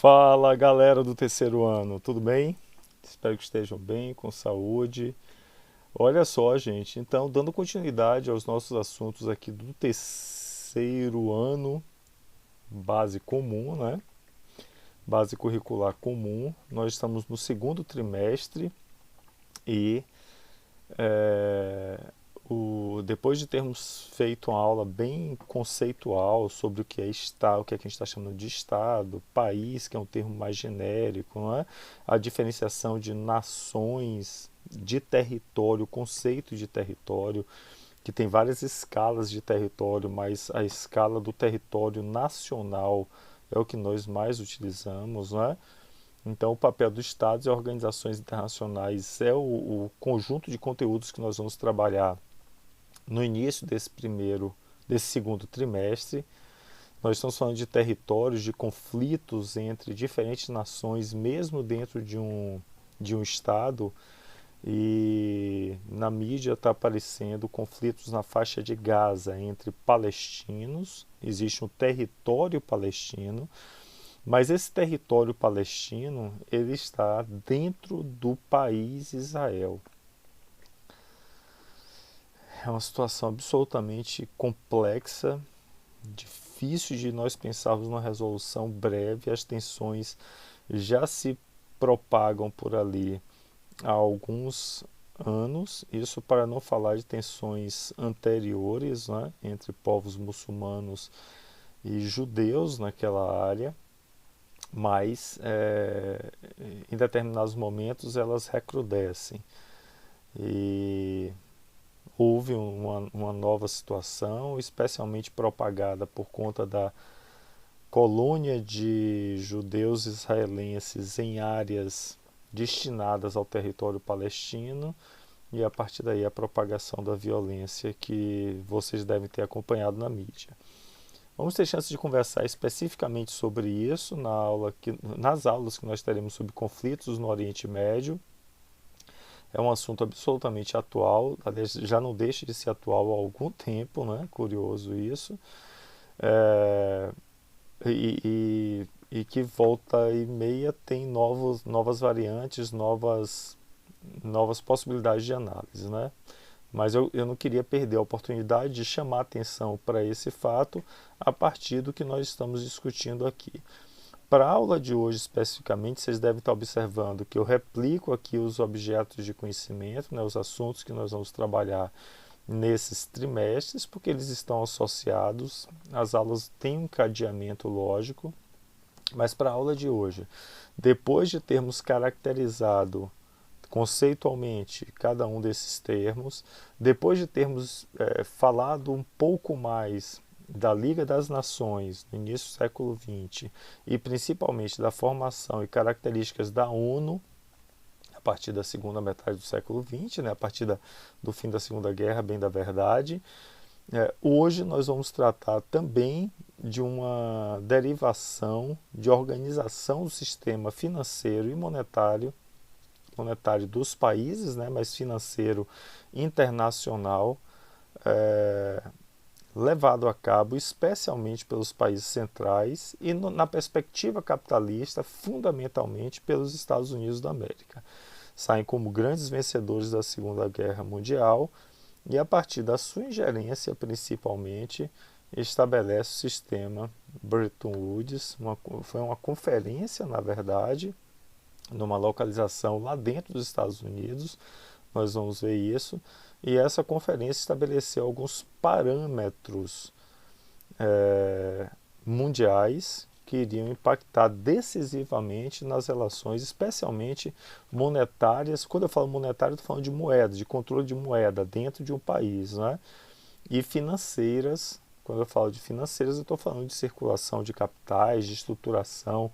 Fala galera do terceiro ano, tudo bem? Espero que estejam bem, com saúde. Olha só, gente, então, dando continuidade aos nossos assuntos aqui do terceiro ano, base comum, né? Base curricular comum. Nós estamos no segundo trimestre e é, depois de termos feito uma aula bem conceitual sobre o que é Estado, o que é que a gente está chamando de Estado, país, que é um termo mais genérico, não é? A diferenciação de nações, de território, o conceito de território, que tem várias escalas de território, mas a escala do território nacional é o que nós mais utilizamos, não é? Então, o papel dos Estados e organizações internacionais é o conjunto de conteúdos que nós vamos trabalhar no início desse segundo trimestre. Nós estamos falando de territórios, de conflitos entre diferentes nações, mesmo dentro de um Estado. E na mídia está aparecendo conflitos na faixa de Gaza entre palestinos. Existe um território palestino, mas esse território palestino ele está dentro do país Israel. É uma situação absolutamente complexa, difícil de nós pensarmos numa resolução breve. As tensões já se propagam por ali há alguns anos, isso para não falar de tensões anteriores, né, entre povos muçulmanos e judeus naquela área, mas em determinados momentos elas recrudescem. E houve uma nova situação, especialmente propagada por conta da colônia de judeus israelenses em áreas destinadas ao território palestino, e a partir daí a propagação da violência que vocês devem ter acompanhado na mídia. Vamos ter chance de conversar especificamente sobre isso nas aulas que nós teremos sobre conflitos no Oriente Médio. É um assunto absolutamente atual, já não deixa de ser atual há algum tempo, né? Curioso isso. É, e que volta e meia tem novas variantes, novas possibilidades de análise, né? Mas eu não queria perder a oportunidade de chamar atenção para esse fato a partir do que nós estamos discutindo aqui. Para a aula de hoje especificamente, vocês devem estar observando que eu replico aqui os objetos de conhecimento, né, os assuntos que nós vamos trabalhar nesses trimestres, porque eles estão associados, as aulas têm um cadeamento lógico, mas para a aula de hoje, depois de termos caracterizado conceitualmente cada um desses termos, depois de termos falado um pouco mais da Liga das Nações no início do século XX e principalmente da formação e características da ONU a partir da segunda metade do século XX, né, a partir do fim da Segunda Guerra, bem da verdade, hoje nós vamos tratar também de uma derivação de organização do sistema financeiro e monetário dos países, né, mas financeiro internacional, é, levado a cabo especialmente pelos países centrais e na perspectiva capitalista, fundamentalmente pelos Estados Unidos da América. Saem como grandes vencedores da Segunda Guerra Mundial e, a partir da sua ingerência, principalmente, estabelece o sistema Bretton Woods. Foi uma conferência, na verdade, numa localização lá dentro dos Estados Unidos, nós vamos ver isso, e essa conferência estabeleceu alguns parâmetros mundiais que iriam impactar decisivamente nas relações, especialmente monetárias. Quando eu falo monetário, eu estou falando de moeda, de controle de moeda dentro de um país, né? E financeiras. Quando eu falo de financeiras, eu estou falando de circulação de capitais, de estruturação,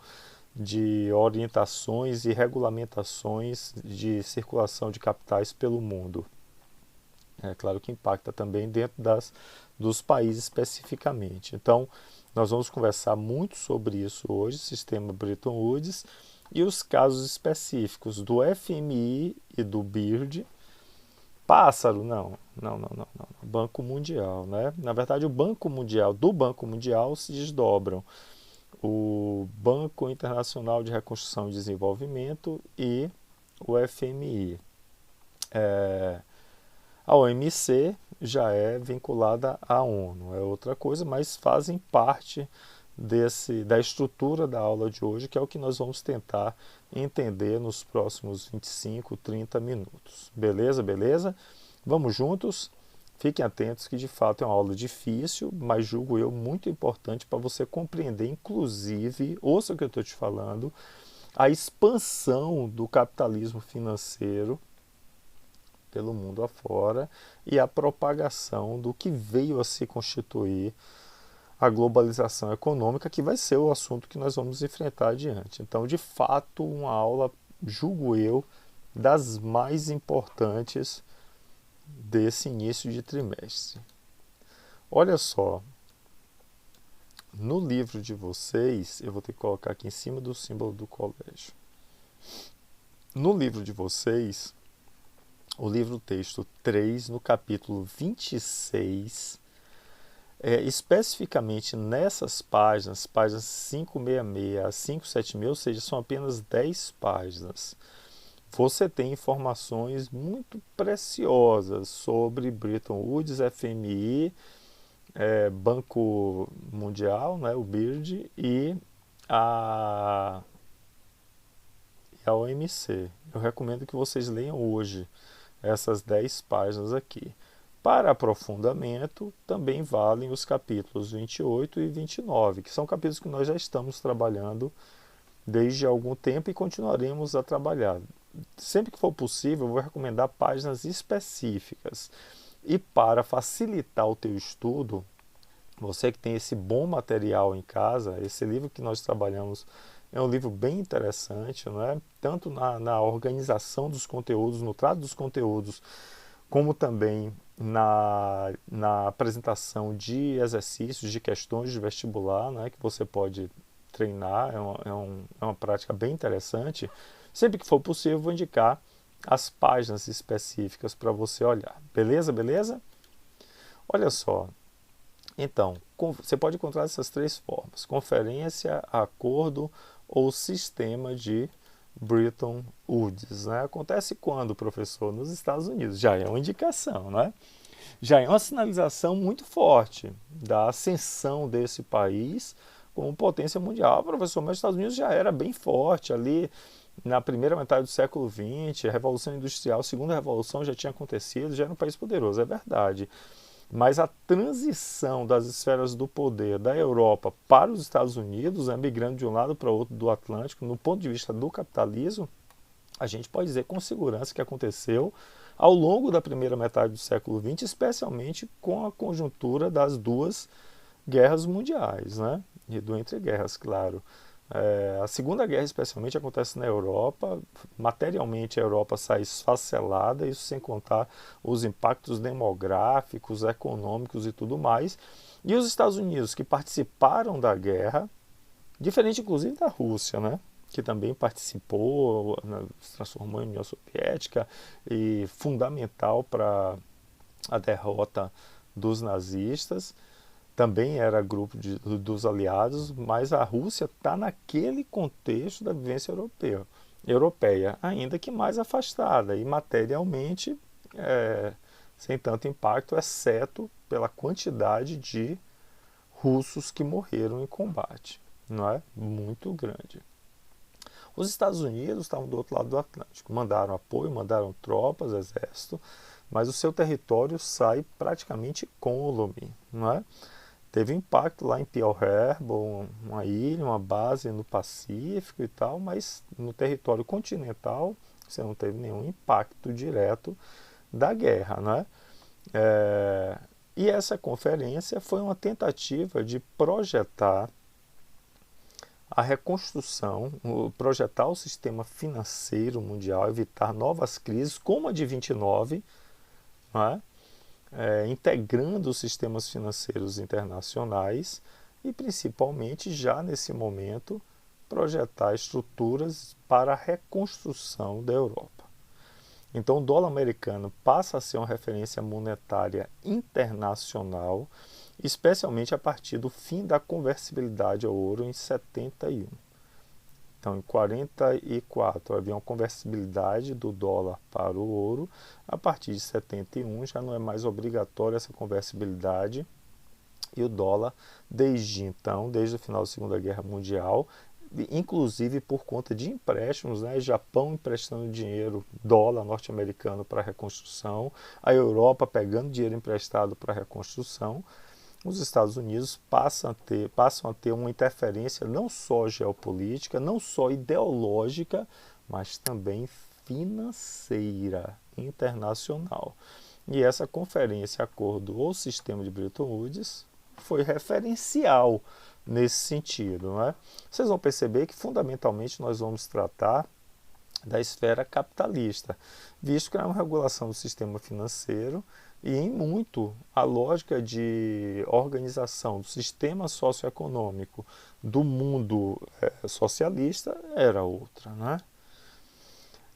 de orientações e regulamentações de circulação de capitais pelo mundo. É claro que impacta também dentro dos países especificamente. Então, nós vamos conversar muito sobre isso hoje, sistema Bretton Woods, e os casos específicos do FMI e do BIRD. Pássaro, não. Banco Mundial, né? Na verdade, do Banco Mundial se desdobram o Banco Internacional de Reconstrução e Desenvolvimento e o FMI. A OMC já é vinculada à ONU, é outra coisa, mas fazem parte da estrutura da aula de hoje, que é o que nós vamos tentar entender nos próximos 25, 30 minutos. Beleza, beleza? Vamos juntos? Fiquem atentos que de fato é uma aula difícil, mas julgo eu muito importante para você compreender, inclusive, ouça o que eu estou te falando, a expansão do capitalismo financeiro pelo mundo afora e a propagação do que veio a se constituir a globalização econômica, que vai ser o assunto que nós vamos enfrentar adiante. Então, de fato, uma aula, julgo eu, das mais importantes desse início de trimestre. Olha só, no livro de vocês, eu vou ter que colocar aqui em cima do símbolo do colégio. No livro de vocês, o livro texto 3, no capítulo 26, especificamente nessas páginas 566 a 576, ou seja, são apenas 10 páginas, você tem informações muito preciosas sobre Bretton Woods, FMI, Banco Mundial, né, o BIRD, e a OMC. Eu recomendo que vocês leiam hoje essas 10 páginas aqui. Para aprofundamento, também valem os capítulos 28 e 29, que são capítulos que nós já estamos trabalhando desde algum tempo e continuaremos a trabalhar. Sempre que for possível, eu vou recomendar páginas específicas. E para facilitar o teu estudo, você que tem esse bom material em casa, esse livro que nós trabalhamos é um livro bem interessante, não é? Tanto na organização dos conteúdos, no trato dos conteúdos, como também na apresentação de exercícios, de questões de vestibular, né, que você pode treinar, é uma prática bem interessante. Sempre que for possível, vou indicar as páginas específicas para você olhar. Beleza, beleza? Olha só, então, você pode encontrar essas 3 formas: conferência, acordo ou sistema de Bretton Woods, né? Acontece quando, professor? Nos Estados Unidos. Já é uma indicação, né? Já é uma sinalização muito forte da ascensão desse país como potência mundial. Professor, mas os Estados Unidos já era bem forte ali na primeira metade do século XX, a Revolução Industrial, a segunda Revolução já tinha acontecido, já era um país poderoso, é verdade. Mas a transição das esferas do poder da Europa para os Estados Unidos, migrando de um lado para o outro do Atlântico, no ponto de vista do capitalismo, a gente pode dizer com segurança que aconteceu ao longo da primeira metade do século XX, especialmente com a conjuntura das 2 guerras mundiais, né? E do entre guerras, claro. A Segunda Guerra, especialmente, acontece na Europa. Materialmente, a Europa sai esfacelada, isso sem contar os impactos demográficos, econômicos e tudo mais. E os Estados Unidos, que participaram da guerra, diferente inclusive da Rússia, né, que também participou, né, se transformou em União Soviética e fundamental para a derrota dos nazistas. Também era grupo dos aliados, mas a Rússia está naquele contexto da vivência europeia, ainda que mais afastada e materialmente sem tanto impacto, exceto pela quantidade de russos que morreram em combate, não é? Muito grande. Os Estados Unidos estavam do outro lado do Atlântico, mandaram apoio, mandaram tropas, exército, mas o seu território sai praticamente incólume, não é? Teve impacto lá em Pearl Harbor, uma ilha, uma base no Pacífico e tal, mas no território continental você não teve nenhum impacto direto da guerra, né? E essa conferência foi uma tentativa de projetar a reconstrução, projetar o sistema financeiro mundial, evitar novas crises, como a de 29, né? Integrando os sistemas financeiros internacionais e, principalmente, já nesse momento, projetar estruturas para a reconstrução da Europa. Então, o dólar americano passa a ser uma referência monetária internacional especialmente a partir do fim da conversibilidade ao ouro em 71. Então, em 44 havia uma conversibilidade do dólar para o ouro. A partir de 71 já não é mais obrigatória essa conversibilidade. E o dólar, desde então, desde o final da Segunda Guerra Mundial, inclusive por conta de empréstimos, né? Japão emprestando dinheiro, dólar norte-americano para a reconstrução, a Europa pegando dinheiro emprestado para a reconstrução, os Estados Unidos passam a ter uma interferência não só geopolítica, não só ideológica, mas também financeira internacional. E essa conferência, acordo ou sistema de Bretton Woods, foi referencial nesse sentido. Não é? Vocês vão perceber que fundamentalmente nós vamos tratar da esfera capitalista, visto que é uma regulação do sistema financeiro e em muito a lógica de organização do sistema socioeconômico do mundo socialista era outra. Né?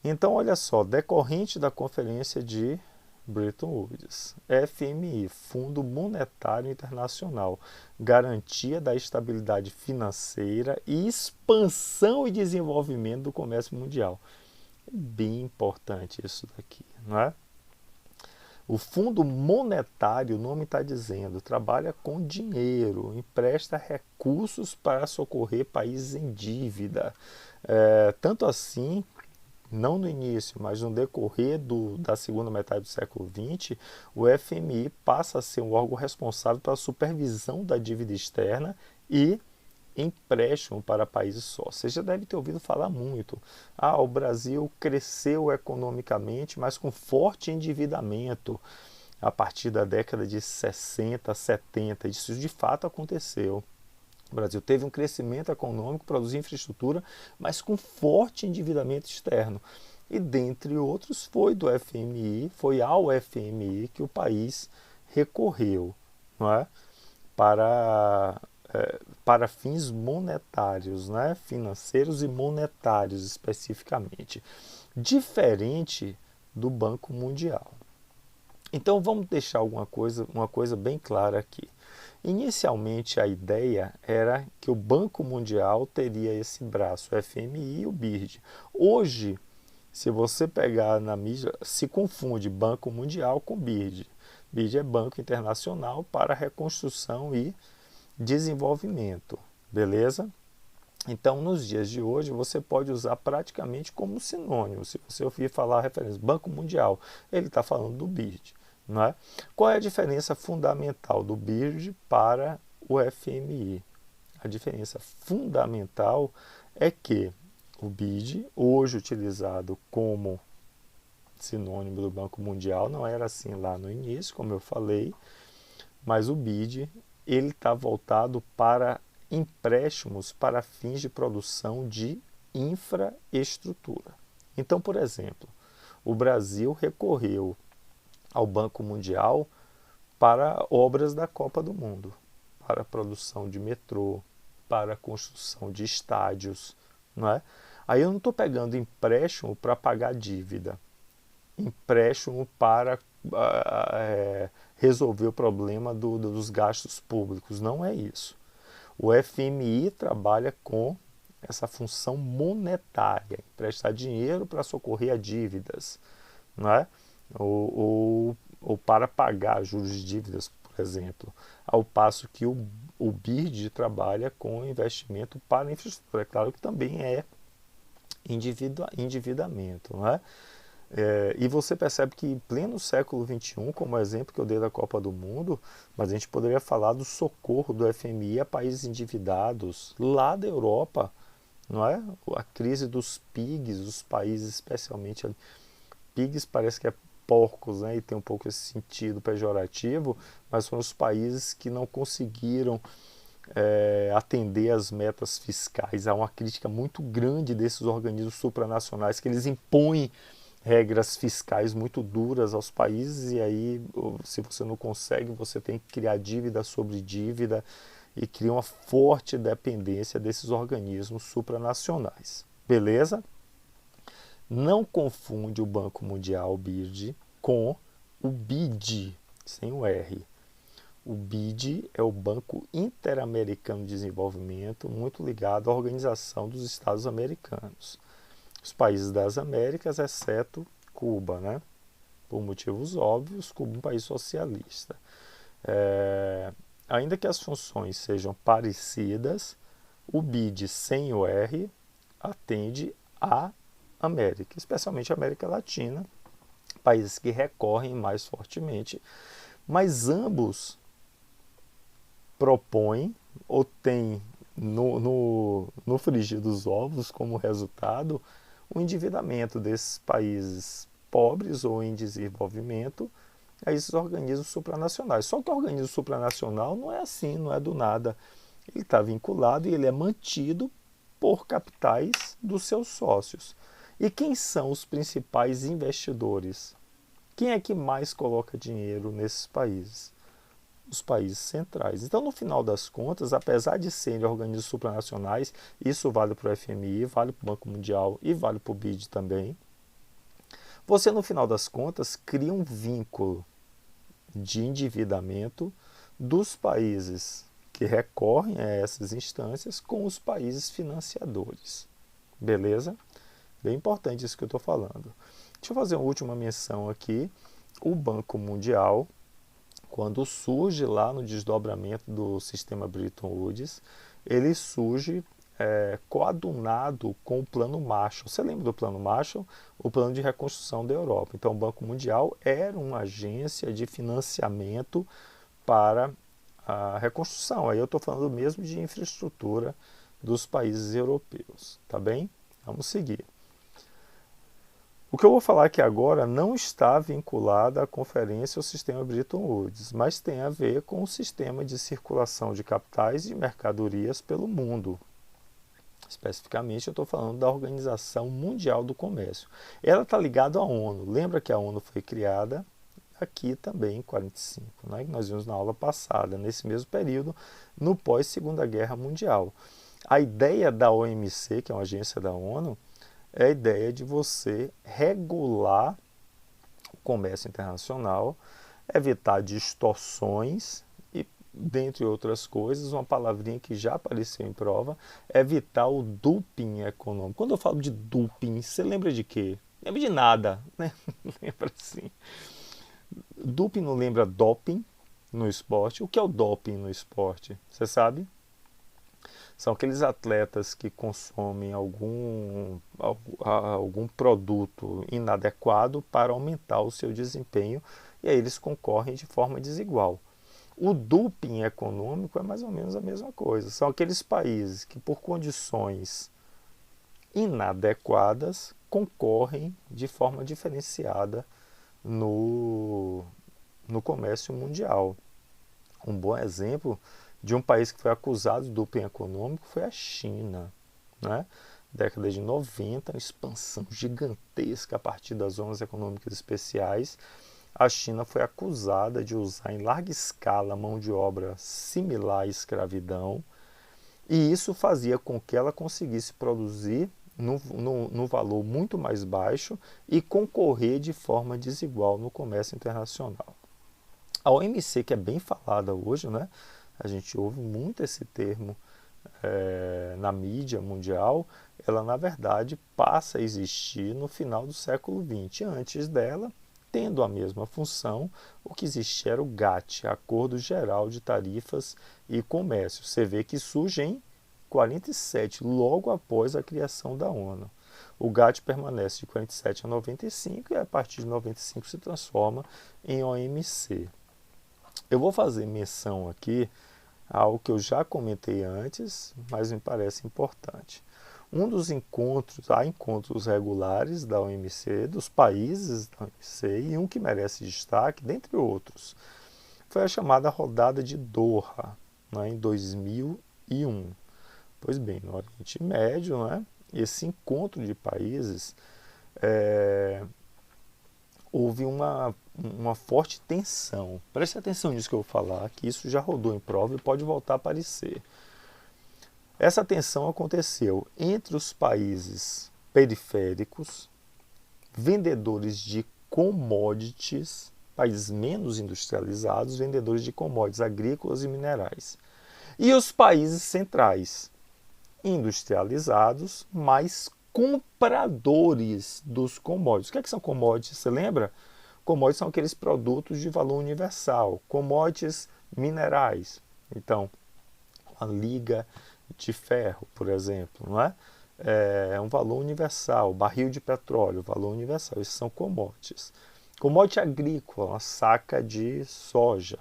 Então, olha só, decorrente da conferência de Bretton Woods, FMI, Fundo Monetário Internacional, garantia da estabilidade financeira e expansão e desenvolvimento do comércio mundial. É bem importante isso daqui, não é? O Fundo Monetário, o nome está dizendo, trabalha com dinheiro, empresta recursos para socorrer países em dívida. Tanto assim, não no início, mas no decorrer da segunda metade do século XX, o FMI passa a ser um órgão responsável pela supervisão da dívida externa e empréstimo para países só. Você já deve ter ouvido falar muito. O Brasil cresceu economicamente, mas com forte endividamento a partir da década de 60, 70. Isso de fato aconteceu. O Brasil teve um crescimento econômico, produziu infraestrutura, mas com forte endividamento externo. E, dentre outros, foi ao FMI que o país recorreu, não é? Para fins monetários, né? Financeiros e monetários especificamente. Diferente do Banco Mundial. Então vamos deixar uma coisa bem clara aqui. Inicialmente a ideia era que o Banco Mundial teria esse braço, o FMI e o BIRD. Hoje, se você pegar na mídia, se confunde Banco Mundial com BIRD. BIRD é Banco Internacional para Reconstrução e Desenvolvimento, beleza? Então, nos dias de hoje, você pode usar praticamente como sinônimo. Se você ouvir falar a referência Banco Mundial, ele está falando do BIRD. Não é? Qual é a diferença fundamental do BIRD para o FMI? A diferença fundamental é que o BIRD, hoje utilizado como sinônimo do Banco Mundial, não era assim lá no início, como eu falei, mas o BIRD ele está voltado para empréstimos para fins de produção de infraestrutura. Então, por exemplo, o Brasil recorreu ao Banco Mundial para obras da Copa do Mundo, para a produção de metrô, para a construção de estádios, não é? Aí eu não estou pegando empréstimo para pagar dívida, empréstimo para resolver o problema dos gastos públicos, não é isso. O FMI trabalha com essa função monetária, emprestar dinheiro para socorrer a dívidas, não é? Ou para pagar juros de dívidas, por exemplo, ao passo que o BIRD trabalha com investimento para infraestrutura. É claro que também é endividamento, não é? E você percebe que em pleno século XXI, como exemplo que eu dei da Copa do Mundo, mas a gente poderia falar do socorro do FMI a países endividados lá da Europa, não é? A crise dos PIGs, os países especialmente PIGs parece que é porcos, né? E tem um pouco esse sentido pejorativo, mas foram os países que não conseguiram atender às metas fiscais. Há uma crítica muito grande desses organismos supranacionais que eles impõem regras fiscais muito duras aos países e aí, se você não consegue, você tem que criar dívida sobre dívida e cria uma forte dependência desses organismos supranacionais. Beleza? Não confunde o Banco Mundial, o BIRD, com o BID, sem o R. O BID é o Banco Interamericano de Desenvolvimento, muito ligado à Organização dos Estados Americanos. Os países das Américas, exceto Cuba, né? Por motivos óbvios, Cuba é um país socialista. Ainda que as funções sejam parecidas, o BID sem o R atende à América, especialmente a América Latina, países que recorrem mais fortemente, mas ambos propõem ou têm no frigir dos ovos como resultado o endividamento desses países pobres ou em desenvolvimento a esses organismos supranacionais. Só que o organismo supranacional não é assim, não é do nada. Ele está vinculado e ele é mantido por capitais dos seus sócios. E quem são os principais investidores? Quem é que mais coloca dinheiro nesses países? Os países centrais. Então, no final das contas, apesar de serem organismos supranacionais, isso vale para o FMI, vale para o Banco Mundial e vale para o BID também, você, no final das contas, cria um vínculo de endividamento dos países que recorrem a essas instâncias com os países financiadores. Beleza? Bem importante isso que eu estou falando. Deixa eu fazer uma última menção aqui. O Banco Mundial, quando surge lá no desdobramento do sistema Bretton Woods, ele surge coadunado com o Plano Marshall. Você lembra do Plano Marshall? O Plano de Reconstrução da Europa. Então, o Banco Mundial era uma agência de financiamento para a reconstrução. Aí eu estou falando mesmo de infraestrutura dos países europeus. Tá bem? Vamos seguir. O que eu vou falar aqui agora não está vinculado à conferência ao sistema Bretton Woods, mas tem a ver com o sistema de circulação de capitais e mercadorias pelo mundo. Especificamente, eu estou falando da Organização Mundial do Comércio. Ela está ligada à ONU. Lembra que a ONU foi criada aqui também em 1945, né? Nós vimos na aula passada, nesse mesmo período, no pós-Segunda Guerra Mundial. A ideia da OMC, que é uma agência da ONU, é a ideia de você regular o comércio internacional, evitar distorções e, dentre outras coisas, uma palavrinha que já apareceu em prova, evitar o dumping econômico. Quando eu falo de dumping, você lembra de quê? Lembra de nada, né? Lembra assim. Dumping não lembra doping no esporte? O que é o doping no esporte? Você sabe? São aqueles atletas que consomem algum produto inadequado para aumentar o seu desempenho e aí eles concorrem de forma desigual. O doping econômico é mais ou menos a mesma coisa. São aqueles países que, por condições inadequadas, concorrem de forma diferenciada no comércio mundial. Um bom exemplo de um país que foi acusado de doping econômico foi a China, né? Década de 90, uma expansão gigantesca a partir das zonas econômicas especiais. A China foi acusada de usar em larga escala mão de obra similar à escravidão, e isso fazia com que ela conseguisse produzir no valor muito mais baixo e concorrer de forma desigual no comércio internacional. A OMC, que é bem falada hoje, né? A gente ouve muito esse termo na mídia mundial, ela na verdade passa a existir no final do século XX. Antes dela, tendo a mesma função, o que existia era o GATT, Acordo Geral de Tarifas e Comércio. Você vê que surge em 47, logo após a criação da ONU. O GATT permanece de 47 a 95 e a partir de 95 se transforma em OMC. Eu vou fazer menção aqui a algo que eu já comentei antes, mas me parece importante. Um dos encontros, há encontros regulares da OMC, dos países da OMC, e um que merece destaque, dentre outros, foi a chamada Rodada de Doha, né, em 2001. Pois bem, no Oriente Médio, né, esse encontro de países houve uma forte tensão. Preste atenção nisso que eu vou falar, que isso já rodou em prova e pode voltar a aparecer. Essa tensão aconteceu entre os países periféricos, vendedores de commodities, países menos industrializados, vendedores de commodities agrícolas e minerais. E os países centrais, industrializados, mas compradores dos commodities. O que são commodities? Você lembra? Commodities são aqueles produtos de valor universal, commodities minerais. Então, a liga de ferro, por exemplo, não é? É um valor universal, barril de petróleo, valor universal, esses são commodities. Commodity agrícola, uma saca de soja,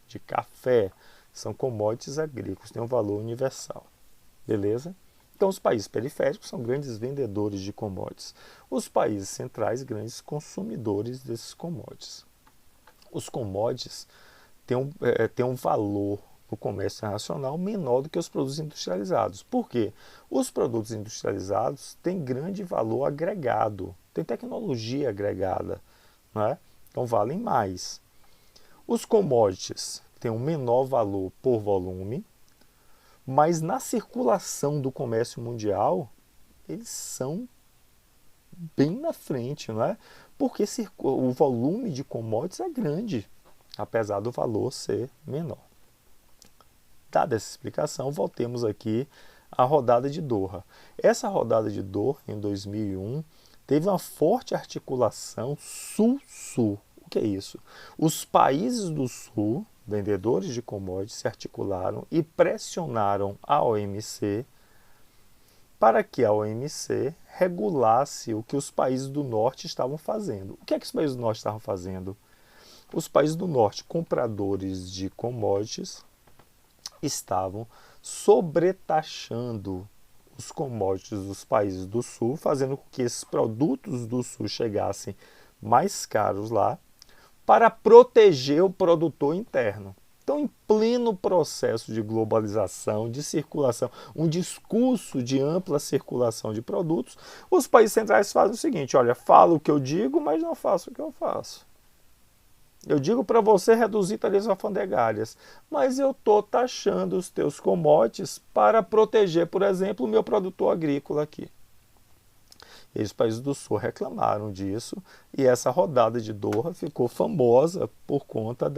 de café, são commodities agrícolas, têm um valor universal, beleza? Então os países periféricos são grandes vendedores de commodities, os países centrais grandes consumidores desses commodities. Os commodities têm um valor no comércio internacional menor do que os produtos industrializados. Por quê? Os produtos industrializados têm grande valor agregado, têm tecnologia agregada, não é? Então valem mais. Os commodities têm um menor valor por volume, mas na circulação do comércio mundial, eles são bem na frente, não é? Porque o volume de commodities é grande, apesar do valor ser menor. Dada essa explicação, voltemos aqui à rodada de Doha. Essa rodada de Doha, em 2001, teve uma forte articulação sul-sul. O que é isso? Os países do sul, vendedores de commodities, se articularam e pressionaram a OMC para que a OMC regulasse o que os países do norte estavam fazendo. O que é que os países do norte estavam fazendo? Os países do norte, compradores de commodities, estavam sobretaxando os commodities dos países do sul, fazendo com que esses produtos do sul chegassem mais caros lá, para proteger o produtor interno. Então, em pleno processo de globalização, de circulação, um discurso de ampla circulação de produtos, os países centrais fazem o seguinte: olha, falo o que eu digo, mas não faço o que eu faço. Eu digo para você reduzir tarifas alfandegárias, mas eu estou taxando os teus commodities para proteger, por exemplo, o meu produtor agrícola aqui. E os países do sul reclamaram disso e essa rodada de Doha ficou famosa por conta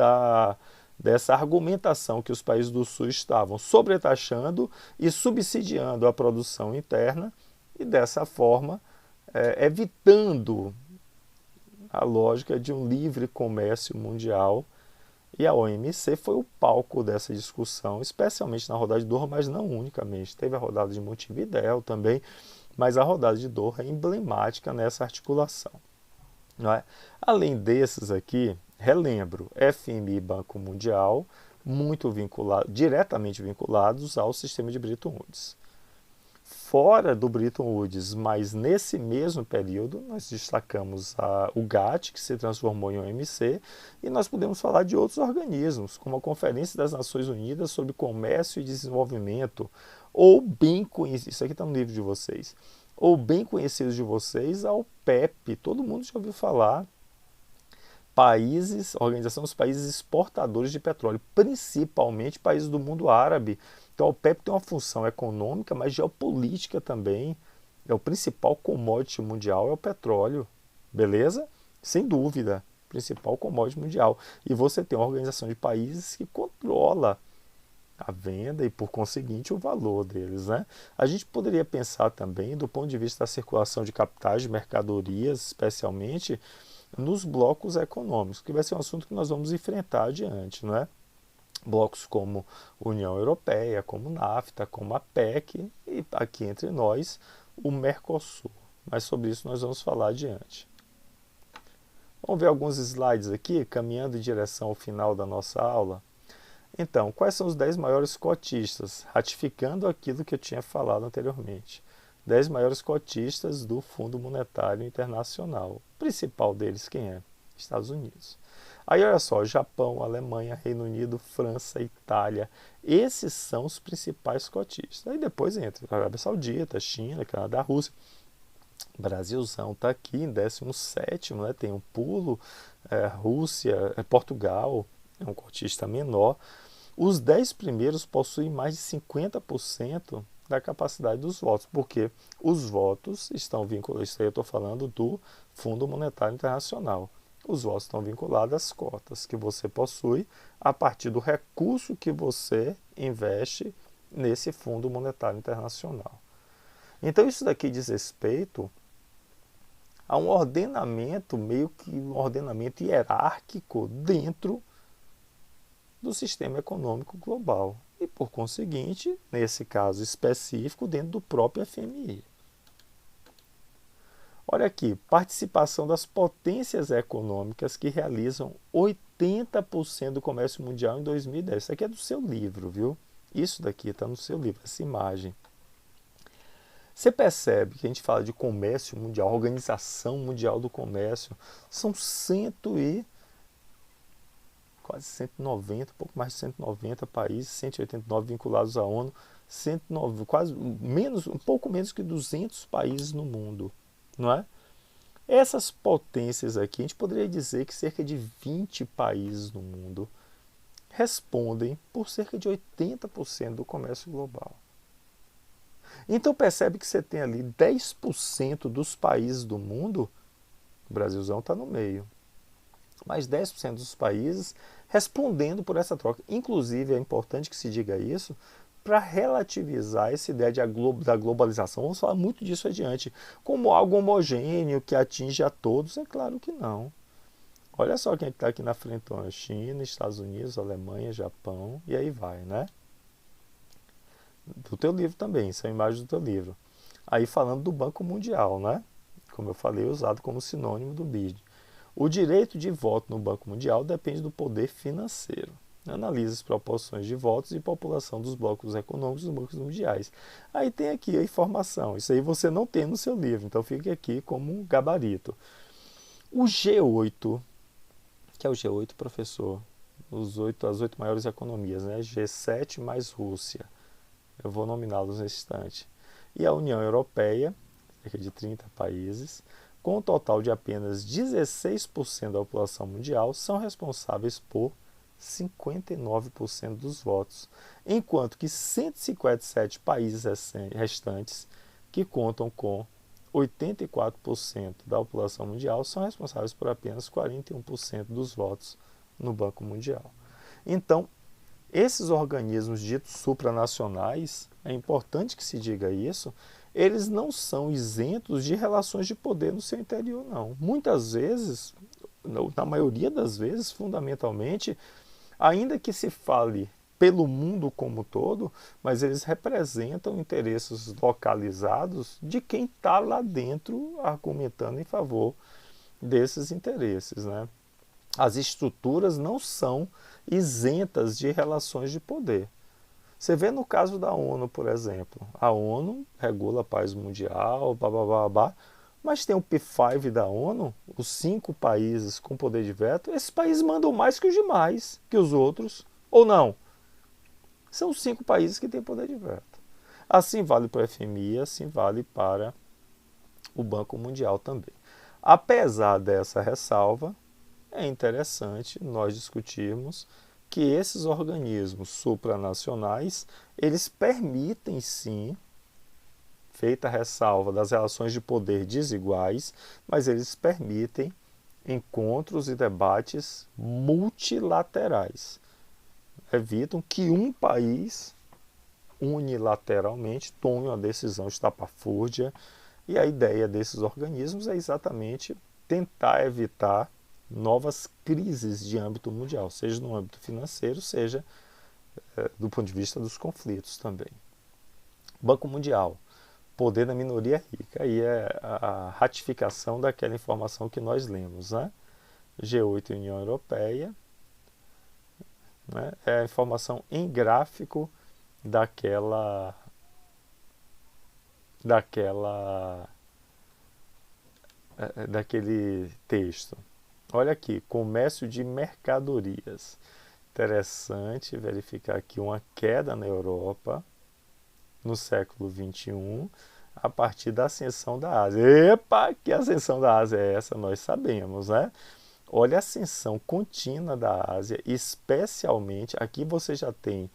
dessa argumentação que os países do sul estavam sobretaxando e subsidiando a produção interna e dessa forma evitando a lógica de um livre comércio mundial. E a OMC foi o palco dessa discussão, especialmente na rodada de Doha, mas não unicamente. Teve a rodada de Montevidéu também, mas a rodada de Doha é emblemática nessa articulação. Não é? Além desses aqui, relembro, FMI e Banco Mundial, muito diretamente vinculados ao sistema de Bretton Woods. Fora do Bretton Woods, mas nesse mesmo período, nós destacamos o GATT, que se transformou em OMC, e nós podemos falar de outros organismos, como a Conferência das Nações Unidas sobre Comércio e Desenvolvimento, ou bem conhecido, isso aqui está no livro de vocês, ou bem conhecidos de vocês, a OPEP, todo mundo já ouviu falar, Organização dos Países Exportadores de Petróleo, principalmente países do mundo árabe. Então a OPEP tem uma função econômica, mas geopolítica também. É o principal commodity mundial, é o petróleo, beleza? Sem dúvida, principal commodity mundial. E você tem uma organização de países que controla a venda e, por conseguinte, o valor deles, né? A gente poderia pensar também, do ponto de vista da circulação de capitais, de mercadorias, especialmente, nos blocos econômicos, que vai ser um assunto que nós vamos enfrentar adiante, não é? Blocos como União Europeia, como NAFTA, como a PEC e aqui entre nós o Mercosul. Mas sobre isso nós vamos falar adiante. Vamos ver alguns slides aqui, caminhando em direção ao final da nossa aula. Então, quais são os 10 maiores cotistas? Ratificando aquilo que eu tinha falado anteriormente. 10 maiores cotistas do Fundo Monetário Internacional. O principal deles quem é? Estados Unidos. Aí olha só, Japão, Alemanha, Reino Unido, França, Itália. Esses são os principais cotistas. Aí depois entra a Arábia Saudita, China, Canadá, Rússia. Brasilzão está aqui em 17º, né? Tem um pulo, Rússia, Portugal, é um cotista menor. Os 10 primeiros possuem mais de 50% da capacidade dos votos, porque os votos estão vinculados, isso aí eu estou falando do Fundo Monetário Internacional. Os votos estão vinculados às cotas que você possui a partir do recurso que você investe nesse Fundo Monetário Internacional. Então isso daqui diz respeito a um ordenamento, meio que um ordenamento hierárquico dentro do sistema econômico global. E, por conseguinte, nesse caso específico, dentro do próprio FMI. Olha aqui, participação das potências econômicas que realizam 80% do comércio mundial em 2010. Isso aqui é do seu livro, viu? Isso daqui está no seu livro, essa imagem. Você percebe que a gente fala de comércio mundial, Organização Mundial do Comércio, são quase 190, pouco mais de 190 países, 189 vinculados à ONU, 109, quase menos, um pouco menos que 200 países no mundo, não é? Essas potências aqui, a gente poderia dizer que cerca de 20 países no mundo respondem por cerca de 80% do comércio global. Então percebe que você tem ali 10% dos países do mundo, o Brasilzão está no meio, mas 10% dos países respondendo por essa troca. Inclusive é importante que se diga isso para relativizar essa ideia da globalização. Vamos falar muito disso adiante, como algo homogêneo que atinge a todos. É claro que não. Olha só quem está aqui na frente: China, Estados Unidos, Alemanha, Japão, e aí vai, né? Do teu livro também, são imagens do teu livro. Aí falando do Banco Mundial, né? Como eu falei, usado como sinônimo do BID. O direito de voto no Banco Mundial depende do poder financeiro. Analisa as proporções de votos e população dos blocos econômicos dos bancos mundiais. Aí tem aqui a informação. Isso aí você não tem no seu livro, então fica aqui como um gabarito. O G8, que é o G8, professor? As 8 maiores economias, né? G7 mais Rússia. Eu vou nominá-los nesse instante. E a União Europeia, cerca de 30 países, com um total de apenas 16% da população mundial, são responsáveis por 59% dos votos, enquanto que 157 países restantes, que contam com 84% da população mundial, são responsáveis por apenas 41% dos votos no Banco Mundial. Então, esses organismos ditos supranacionais, é importante que se diga isso, eles não são isentos de relações de poder no seu interior, não. Muitas vezes, na maioria das vezes, fundamentalmente, ainda que se fale pelo mundo como um todo, mas eles representam interesses localizados de quem está lá dentro argumentando em favor desses interesses, né? As estruturas não são isentas de relações de poder. Você vê no caso da ONU, por exemplo. A ONU regula a paz mundial, blá, blá, blá, blá, mas tem o P5 da ONU, os 5 países com poder de veto. Esses países mandam mais que os demais, que os outros, ou não? São os 5 países que têm poder de veto. Assim vale para o FMI, assim vale para o Banco Mundial também. Apesar dessa ressalva, é interessante nós discutirmos que esses organismos supranacionais, eles permitem sim, feita a ressalva das relações de poder desiguais, mas eles permitem encontros e debates multilaterais. Evitam que um país unilateralmente tome uma decisão estapafúrdia, e a ideia desses organismos é exatamente tentar evitar novas crises de âmbito mundial, seja no âmbito financeiro, seja do ponto de vista dos conflitos também. Banco Mundial, poder da minoria rica, aí é a ratificação daquela informação que nós lemos, né? G8 e União Europeia, né? É a informação em gráfico daquele texto. Olha aqui, comércio de mercadorias. Interessante verificar aqui uma queda na Europa no século XXI a partir da ascensão da Ásia. Epa, que ascensão da Ásia é essa? Nós sabemos, né? Olha a ascensão contínua da Ásia, especialmente, aqui você já tem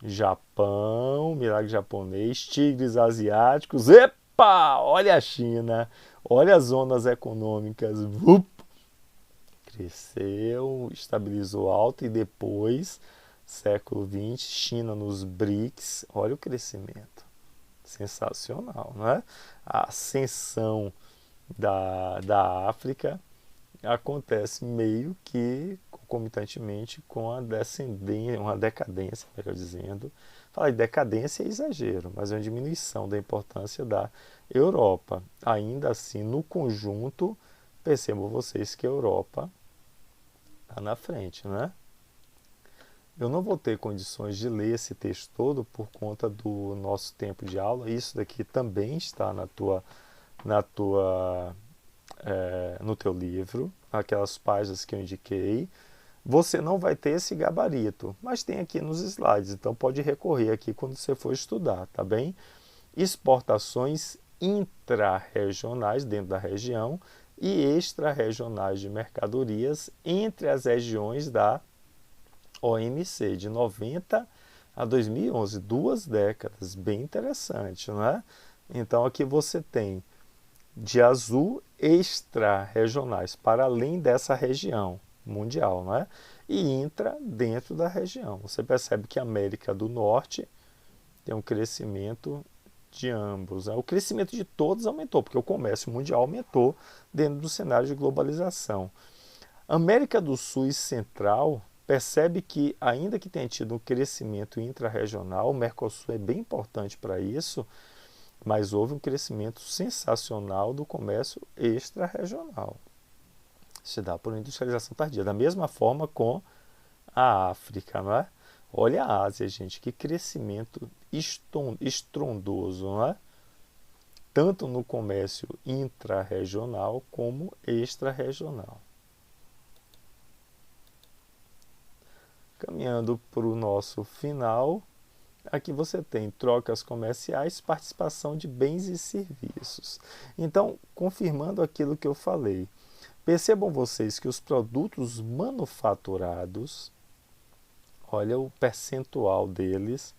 Japão, milagre japonês, tigres asiáticos. Epa, olha a China, olha as zonas econômicas cresceu, estabilizou alto e depois, século XX, China nos BRICS, olha o crescimento. Sensacional, não é? A ascensão da África acontece meio que concomitantemente com a descendência, uma decadência, melhor dizendo. Falar de decadência é exagero, mas é uma diminuição da importância da Europa. Ainda assim, no conjunto, percebam vocês que a Europa está na frente, né? Eu não vou ter condições de ler esse texto todo por conta do nosso tempo de aula. Isso daqui também está no teu livro, aquelas páginas que eu indiquei. Você não vai ter esse gabarito, mas tem aqui nos slides, então pode recorrer aqui quando você for estudar, tá bem? Exportações intra-regionais dentro da região e extra-regionais de mercadorias entre as regiões da OMC, de 90 a 2011, 2 décadas, bem interessante, não é? Então aqui você tem de azul extra-regionais, para além dessa região mundial, não é? E intra dentro da região. Você percebe que a América do Norte tem um crescimento de ambos, né? O crescimento de todos aumentou, porque o comércio mundial aumentou dentro do cenário de globalização. América do Sul e Central percebe que, ainda que tenha tido um crescimento intra-regional, o Mercosul é bem importante para isso, mas houve um crescimento sensacional do comércio extra-regional. Se dá por industrialização tardia. Da mesma forma com a África, não é? Olha a Ásia, gente, que crescimento estrondoso, não é? Tanto no comércio intra-regional como extra-regional. Caminhando para o nosso final, aqui você tem trocas comerciais, participação de bens e serviços. Então, confirmando aquilo que eu falei, percebam vocês que os produtos manufaturados, olha o percentual deles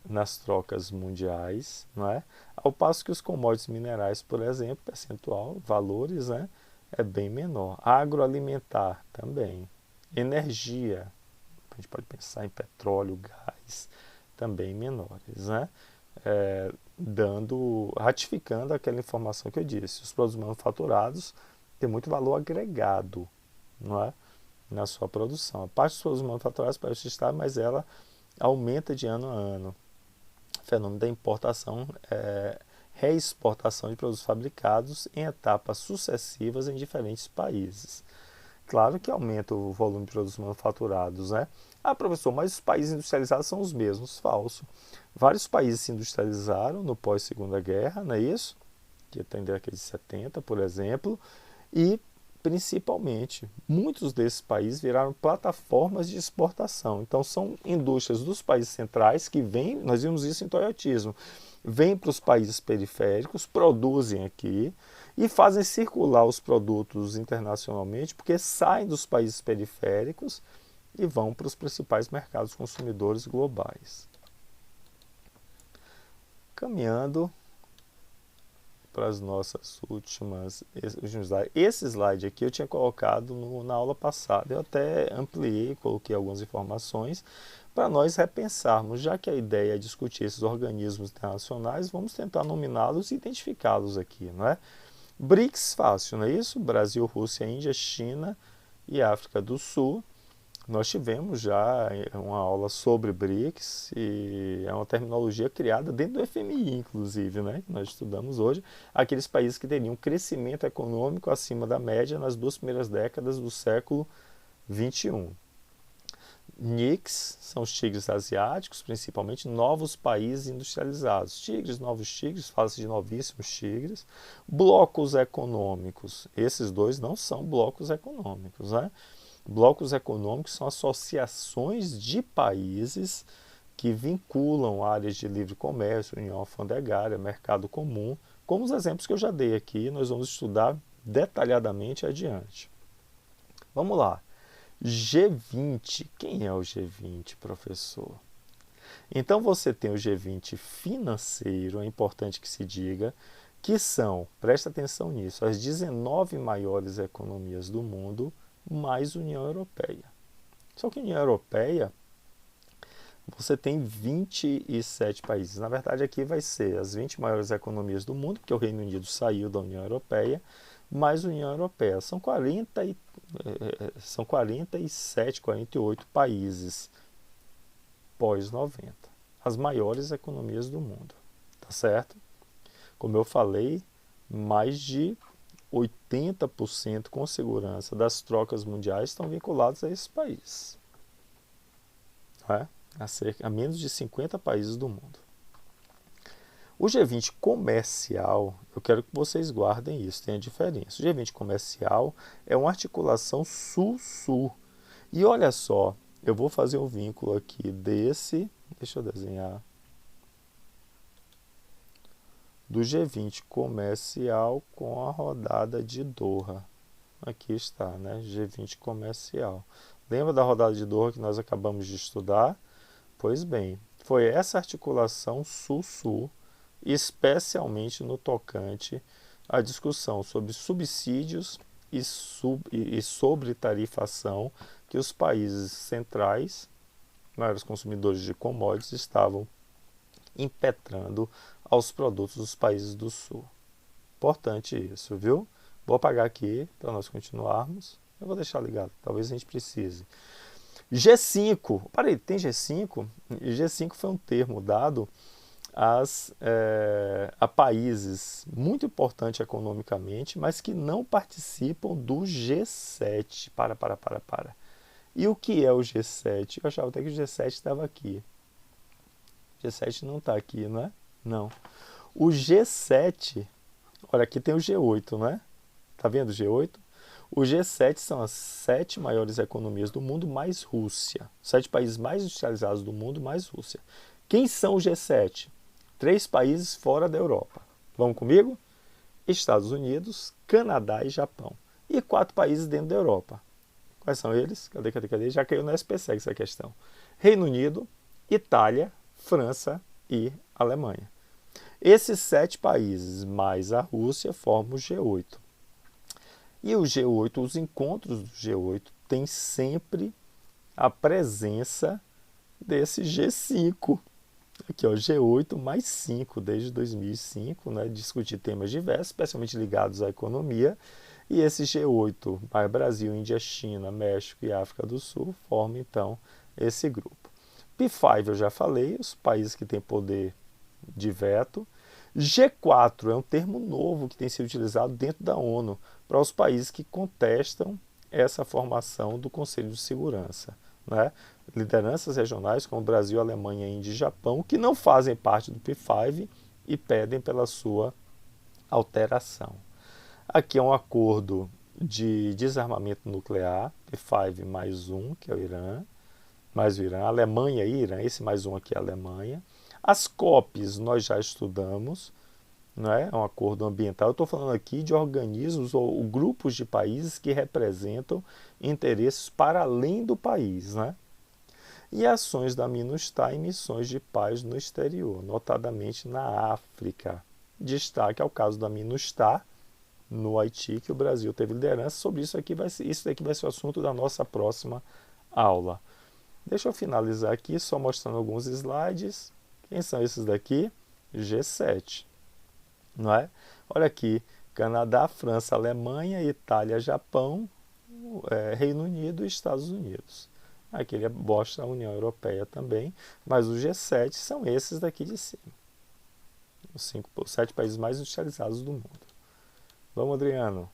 nas trocas mundiais, não é? Ao passo que os commodities minerais, por exemplo, percentual, valores, né, é bem menor. Agroalimentar também. Energia, a gente pode pensar em petróleo, gás, também menores, né? Ratificando aquela informação que eu disse. Os produtos manufaturados têm muito valor agregado, não é? Na sua produção. A parte dos produtos manufaturados parece estar, mas ela aumenta de ano a ano. O fenômeno da importação, reexportação de produtos fabricados em etapas sucessivas em diferentes países. Claro que aumenta o volume de produtos manufaturados, né? Ah, professor, mas os países industrializados são os mesmos. Falso. Vários países se industrializaram no pós-segunda guerra, não é isso? Que até a década de 70, por exemplo. E, principalmente, muitos desses países viraram plataformas de exportação. Então, são indústrias dos países centrais que vêm, nós vimos isso em toyotismo, vêm para os países periféricos, produzem aqui e fazem circular os produtos internacionalmente, porque saem dos países periféricos e vão para os principais mercados consumidores globais. Caminhando para as nossas últimas slides. Esse slide aqui eu tinha colocado na aula passada. Eu até ampliei, coloquei algumas informações para nós repensarmos. Já que a ideia é discutir esses organismos internacionais, vamos tentar nominá-los e identificá-los aqui, não é? BRICS, fácil, não é isso? Brasil, Rússia, Índia, China e África do Sul. Nós tivemos já uma aula sobre BRICS e é uma terminologia criada dentro do FMI, inclusive, né? Nós estudamos hoje aqueles países que teriam crescimento econômico acima da média nas 2 primeiras décadas do século XXI. NICs são os tigres asiáticos, principalmente novos países industrializados. Tigres, novos tigres, fala-se de novíssimos tigres. Blocos econômicos, esses dois não são blocos econômicos, né? Blocos econômicos são associações de países que vinculam áreas de livre comércio, união alfandegária, mercado comum, como os exemplos que eu já dei aqui, nós vamos estudar detalhadamente adiante. Vamos lá. G20. Quem é o G20, professor? Então você tem o G20 financeiro, é importante que se diga que são, presta atenção nisso, as 19 maiores economias do mundo, mais União Europeia. Só que a União Europeia, você tem 27 países. Na verdade, aqui vai ser as 20 maiores economias do mundo, porque o Reino Unido saiu da União Europeia, mais União Europeia. São 47, 48 países pós-90. As maiores economias do mundo. Tá certo? Como eu falei, mais de 80% com segurança das trocas mundiais estão vinculados a esse país. Não é? A menos de 50 países do mundo. O G20 comercial, eu quero que vocês guardem isso, tem a diferença. O G20 comercial é uma articulação sul-sul. E olha só, eu vou fazer um vínculo aqui desse, deixa eu desenhar, do G20 comercial com a rodada de Doha. Aqui está, né? G20 comercial. Lembra da rodada de Doha que nós acabamos de estudar? Pois bem, foi essa articulação sul-sul, especialmente no tocante à discussão sobre subsídios e sobre tarifação que os países centrais, maiores consumidores de commodities, estavam impetrando aos produtos dos países do sul. Importante isso, viu? Vou apagar aqui para nós continuarmos. Eu vou deixar ligado, talvez a gente precise. G5, parei, tem G5? G5 foi um termo dado a países muito importantes economicamente, mas que não participam do G7. Para. E o que é o G7? Eu achava até que o G7 estava aqui. O G7 não está aqui, não é? Não. O G7, olha, aqui tem o G8, né? Tá vendo o G8? O G7 são as 7 maiores economias do mundo, mais Rússia. 7 países mais industrializados do mundo, mais Rússia. Quem são o G7? 3 países fora da Europa. Vamos comigo? Estados Unidos, Canadá e Japão. E 4 países dentro da Europa. Quais são eles? Cadê? Já caiu no SPSEG essa questão. Reino Unido, Itália, França e Alemanha. Esses 7 países mais a Rússia formam o G8. E o G8, os encontros do G8 têm sempre a presença desse G5. Aqui, ó, G8 mais 5 desde 2005, né, discutir temas diversos, especialmente ligados à economia. E esse G8, mais Brasil, Índia, China, México e África do Sul, formam então esse grupo. P5 eu já falei, os países que têm poder de veto. G4 é um termo novo que tem sido utilizado dentro da ONU para os países que contestam essa formação do Conselho de Segurança, né? Lideranças regionais como Brasil, Alemanha, Índia e Japão, que não fazem parte do P5 e pedem pela sua alteração. Aqui é um acordo de desarmamento nuclear, P5 mais um, que é o Irã, mais o Irã, Alemanha e Irã, esse mais um aqui é a Alemanha. As COPs nós já estudamos, não é? É um acordo ambiental. Eu estou falando aqui de organismos ou grupos de países que representam interesses para além do país, né? E ações da MINUSTAH em missões de paz no exterior, notadamente na África. Destaque ao caso da MINUSTAH no Haiti, que o Brasil teve liderança. Sobre isso aqui isso daqui vai ser o assunto da nossa próxima aula. Deixa eu finalizar aqui só mostrando alguns slides. Quem são esses daqui? G7, não é? Olha aqui, Canadá, França, Alemanha, Itália, Japão, Reino Unido e Estados Unidos. Aqui ele mostra a União Europeia também, mas os G7 são esses daqui de cima. Os 7 países mais industrializados do mundo. Vamos, Adriano.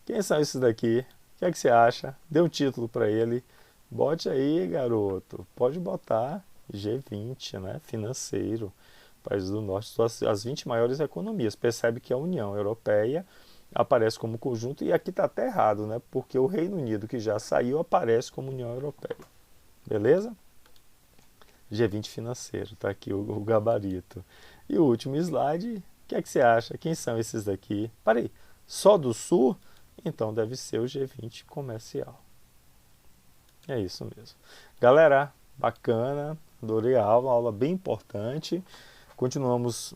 Quem são esses daqui? O que é que você acha? Dê um título para ele. Bote aí, garoto. Pode botar G20, né? Financeiro. Países do Norte são as 20 maiores economias. Percebe que a União Europeia aparece como conjunto, e aqui está até errado, né? Porque o Reino Unido, que já saiu, aparece como União Europeia. Beleza? G20 financeiro, tá aqui o gabarito. E o último slide, o que é que você acha? Quem são esses daqui? Parei, só do Sul? Então deve ser o G20 comercial. É isso mesmo. Galera, bacana, adorei a aula bem importante. continuamos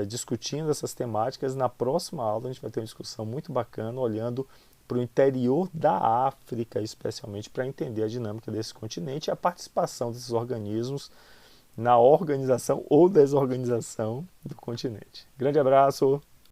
discutindo essas temáticas. Na próxima aula a gente vai ter uma discussão muito bacana, olhando para o interior da África, especialmente, para entender a dinâmica desse continente e a participação desses organismos na organização ou desorganização do continente. Grande abraço!